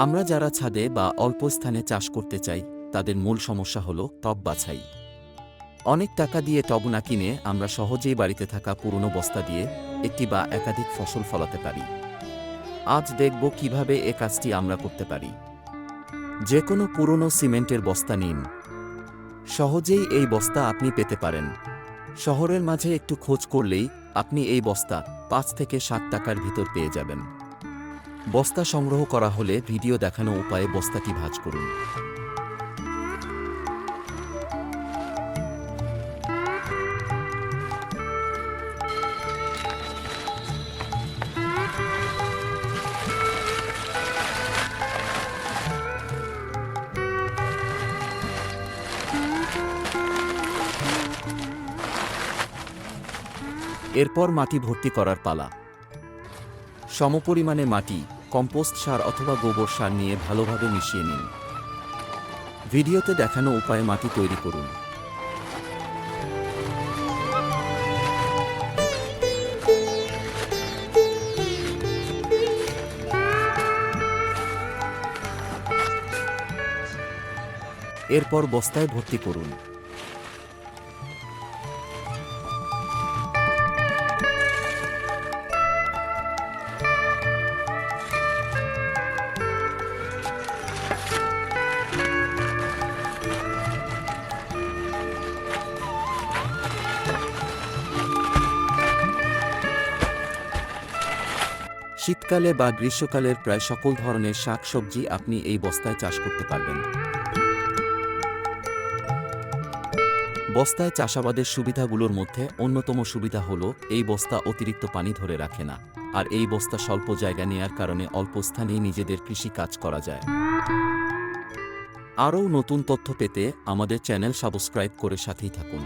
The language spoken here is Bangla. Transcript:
আমরা যারা ছাদে বা অল্প স্থানে চাষ করতে চাই তাদের মূল সমস্যা হল টব বাছাই। অনেক টাকা দিয়ে টব না কিনে আমরা সহজেই বাড়িতে থাকা পুরনো বস্তা দিয়ে একটি বা একাধিক ফসল ফলাতে পারি। আজ দেখব কিভাবে এ কাজটি আমরা করতে পারি। যে কোনো পুরনো সিমেন্টের বস্তা নিন। সহজেই এই বস্তা আপনি পেতে পারেন। শহরের মাঝে একটু খোঁজ করলেই আপনি এই বস্তা ৫ থেকে ৭ টাকার ভিতর পেয়ে যাবেন। বস্তা সংগ্রহ করা হলে ভিডিও দেখানো উপায়ে বস্তাটি ভাঁজ করুন। এরপর মাটি ভর্তি করার পালা। সমপরিমাণে মাটি, কম্পোস্ট সার অথবা গোবর সার নিয়ে ভালোভাবে মিশিয়ে নিন। ভিডিওতে দেখানো উপায়ে মাটি তৈরি করুন। এরপর বস্তায় ভর্তি করুন। শীতকালে বা গ্রীষ্মকালের প্রায় সকল ধরনের শাকসবজি আপনি এই বস্তায় চাষ করতে পারবেন। বস্তায় চাষাবাদের সুবিধাগুলোর মধ্যে অন্যতম সুবিধা হল এই বস্তা অতিরিক্ত পানি ধরে রাখে না, আর এই বস্তা স্বল্প জায়গা নেয়ার কারণে অল্প স্থানেই নিজেদের কৃষি কাজ করা যায়। আরও নতুন তথ্য পেতে আমাদের চ্যানেল সাবস্ক্রাইব করে সাথেই থাকুন।